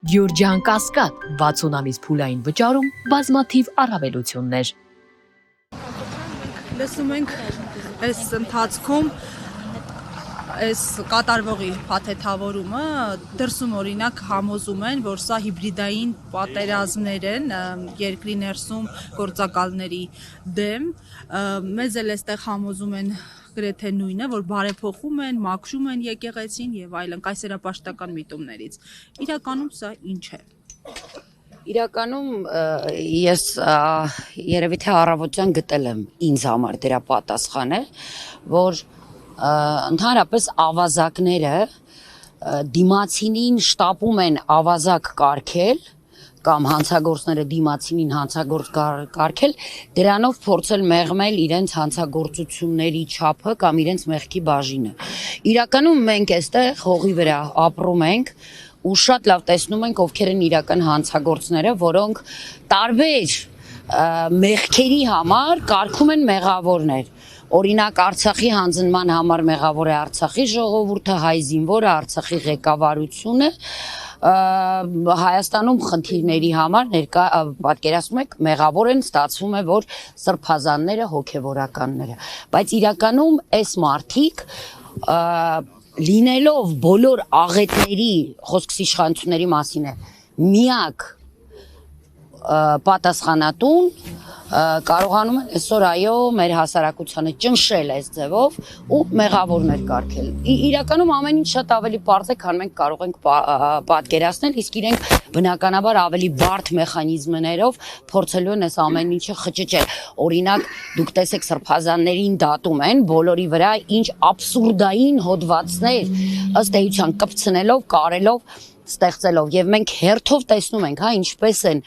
Գյուրջան Կասկադ 60 ամիս փուլային վճարում բազմաթիվ առավելություններ։ Լսում ենք այս ընթացքում այս կատարվողի փաթեթավորումը դրսում օրինակ համոզում են, որ սա հիբրիդային պատերազմներ են երկրի ներսում գործակալների դեմ, մեզ էլ այստեղ համոզում են գրեթե նույնը, որ բարեփոխում են, մաքրում են եկեղեցին եւ այլն կայսերապաշտական միտումներից։ Իրականում սա ինչ է։ Իրականում ես երևի թե առավոտյան գտել եմ ինձ համար դրա պատասխանը, որ ընդհանրապես ավազակները դիմացինին շտապում են ավազակ կարգել կամ հանցագործները դիմացինին հանցագործ կարգել, դրանով փորձել մեղմել իրենց հանցագործությունների չափը կամ իրենց մեղքի բաժինը։ Իրականում մենք այստեղ հողի վրա ապրում ենք ու շատ լավ տեսնում ենք ովքեր են իրական հանցագործները, որոնք տարբեր մեղքերի համար կարգում են մեղավորներ։ Օրինակ Արցախի հանձնման համար մեղավոր է Արցախի ժողովուրդը, հայ զինվորը, Արցախի ղեկավարությունը, Հայաստանում խնդիրների համար ներկա պատկերացնում եք մեղավոր են, ստացվում է, որ սրբազանները, հոգևորականները, բայց իրականում այս մարդիկ լինելով բոլոր աղետների, խոսքս իշխանությունների մասին է, միակ պատասխանատուն կարողանում են այսօր այո մեր հասարակությանը ճնշել այս ձևով ու մեղավորներ կարգել։ Իրականում ամեն ինչ շատ ավելի պարզ է, քան մենք կարող ենք պատկերացնել, իսկ իրենք բնականաբար ավելի բարդ մեխանիզմներով փորձելու են այս ամեն ինչը խճճել։ Օրինակ դուք տեսեք սրբազաններին դատում են բոլորի վրա ինչ աբսուրդային հոդվածներ ըստ էության կպցնելով, կարելով ստեղծելով եւ մենք հերթով տեսնում ենք, ինչպես են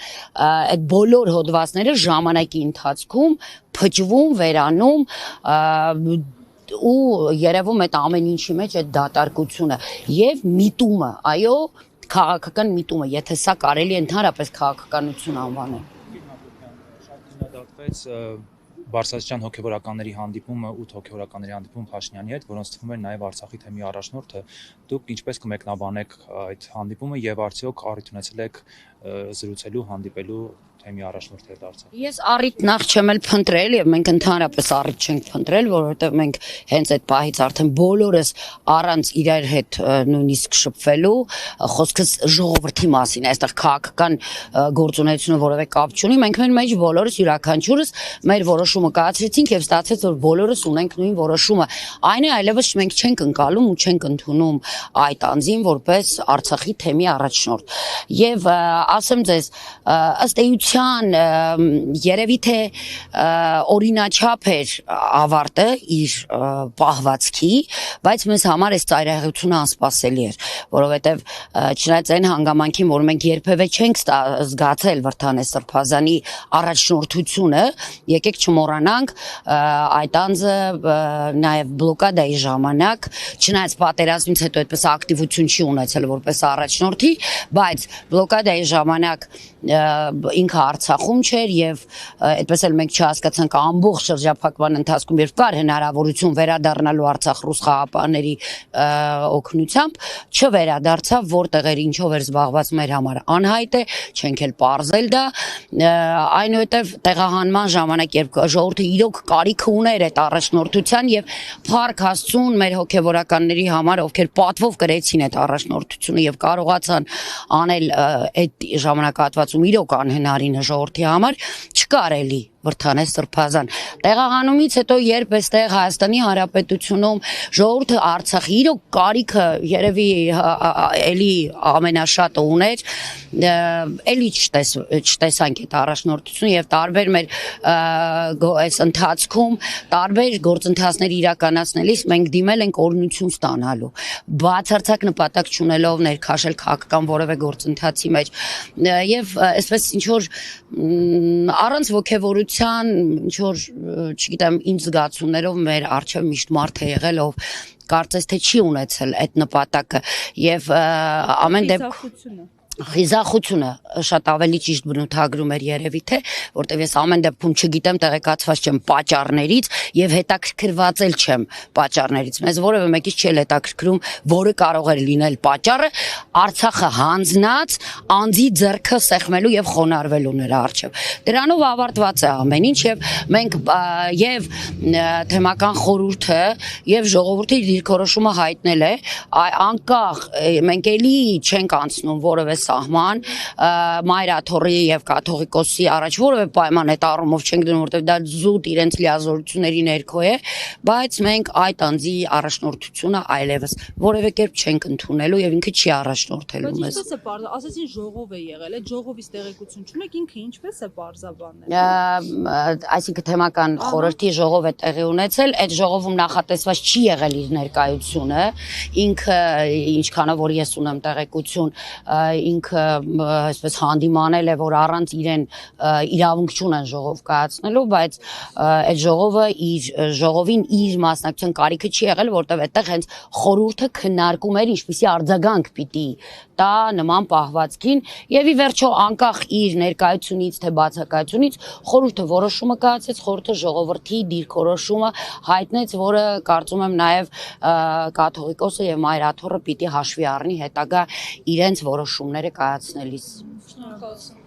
այդ բոլոր հոդվածները ժամանակի ընթացքում փճվում, վերանում ու երևում այդ ամեն ինչի մեջ այդ դատարկությունը եւ միտումը, այո, քաղաքական միտումը, եթե սա կարելի է ընդհանրապես քաղաքականություն անվանել։ Բարսեղջյան հոգևորականների հանդիպումը 8 հոգևորականների հանդիպում Փաշինյանի հետ, որոնց թվում էր նաև Արցախի թեմի առաջնորդը, դուք ինչպես կմեկնաբանեք այդ հանդիպումը եւ արդյոք առիթ ունեցել եք զրուցելու, հանդիպելու թեմի առաջնորդի հետ Արցախ։ Ես առիթ նախ չեմ էլ փնտրել եւ մենք ընդհանրապես առիթ չենք փնտրել, որովհետեւ մենք հենց այդ պահից արդեն բոլորս առանց իրար հետ նույնիսկ շփվելու, խոսքս ժողովրդի մասին է, այստեղ քաղաքական գործունեությունը որևէ կապ չունի, մենք մեր մեջ բոլորս յուրաքանչյուրս մեր որոշումը կայացրեցինք եւ ստացեց, որ բոլորս ունենք նույն որոշումը։ Այն է, այլևս մենք չենք ընկալում ու չենք ընդունում այդ անձին որպես Արցախի թեմի առաջնորդ։ Եվ ասեմ ձեզ, ըստ երևի թե օրինաչափ էր ավարտը իր պահվածքի, բայց մեզ համար այս ծայրահեղությունը անսպասելի էր, որովհետև չնայած այն հանգամանքին, որ մենք երբևէ չենք զգացել Վրդանե Սրբազանի առաջնորդությունը, եկեք չմոռանանք այդ անձը նաև բլոկադայի ժամանակ, չնայած պատերազմից հետո այդպես ակտիվություն չի ունեցել որպես առաջնորդի, բայց բլոկադայի ժամանակ ինքը Արցախում չէր եւ այդպես էլ մենք չհասկացանք ամբողջ շրջափակման ընթացքում երբ կար հնարավորություն վերադառնալու Արցախ ռուս խաղապահների օգնությամբ չվերադարձավ, որտեղ էր ինչով էր զբաղված մեր համար անհայտ է, չենք էլ պարզել դա, այնուհետև տեղահանման ժամանակ երբ ժողովուրդը իրոք կարիք ուներ այդ առաջնորդության եւ փառք Աստծուն մեր հոգեվորականների համար, ովքեր պատվով կրեցին այդ առաջնորդությունը եւ կարողացան անել այդ ժամանակահատվածում իրոք անհնարին ժողովրդի համար չկար էլի Վրդանե Սրբազան։ Տեղահանումից հետո երբ այստեղ Հայաստանի Հանրապետությունում ժողովուրդը Արցախի իրոք կարիքը երևի էլի ամենաշատը ուներ, էլի չտեսանք այդ առաջնորդությունը եւ տարբեր մեր այս ընթացքում տարբեր գործընթացներ իրականացնելիս մենք դիմել ենք օրհնություն ստանալու, բացարձակ նպատակ չունելով ներքաշել քաղաքական որևէ գործընթացի մեջ եւ այսպես ինչ որ առանց ոգևորության ինչ որ չգիտեմ ինձ զգացումներով մեր առջև միշտ մարդ է եղել ով կարծես թե չի ունեցել այդ նպատակը եւ ամեն դեպքում Խիզախությունը շատ ավելի ճիշտ բնութագրում էր երևի թե, որտեվ ես ամեն դեպքում չգիտեմ, տեղեկացված չեմ պատճառներից եւ հետաքրքրված էլ չեմ պատճառներից։ Մեզ որևէ մեկից չի հետաքրքրում, որը կարող էր լինել պատճառը, Արցախը հանձնած անձի ձեռքը սեղմելու եւ խոնարհվելու նրա առջեւ։ Դրանով ավարտված է ամեն ինչ եւ մենք եւ թեմական խորհուրդը եւ ժողովրդի դիրքորոշումը հայտնել է, անկախ մենք էլի չենք անցնում որևէ սահման մայրաթորի եւ կաթողիկոսի առաջ որևէ պայման այդ առումով չենք դնում, որտեղ դա զուտ իրենց լիազորությունների ներքո է, բայց մենք այդ անձի առաջնորդությունը այլևս որևէ կերպ չենք ընդունելու եւ ինքը չի առաջնորդելու մեզ։ Բայց ինչպես է բարձ, ասեցին ժողով է եղել, այդ ժողովից տեղեկություն չունեք, ինքը ինչպես է բարձաբանել։ Այսինքն թեմական խորհրդի ժողով է տեղի ունեցել, այդ ժողովում նախատեսված չի եղել իր ներկայությունը, ինքը ինչքանով որ ես ունեմ տեղեկություն, ինքը այսպես հանդիմանել է, որ առանց իրեն իրավունք չունեն ժողով կայացնելու, բայց այդ ժողովին իր մասնակցության կարիքը չի եղել, որտեղ այդտեղ հենց խորհուրդը քննարկում էր ինչպիսի արձագանք պիտի տա նման պահվածքին եւ ի վերջո անկախ իր ներկայությունից թե բացակայությունից խորհուրդը որոշումը կայացեց, խորհուրդը ժողովրդի դիրքորոշումը հայտնեց, որը կարծում եմ նաեւ կաթողիկոսը եւ մայրաթորը պիտի հաշվի առնի հետագա իրենց որոշումները կայացնելիս։ Շնորհակալություն։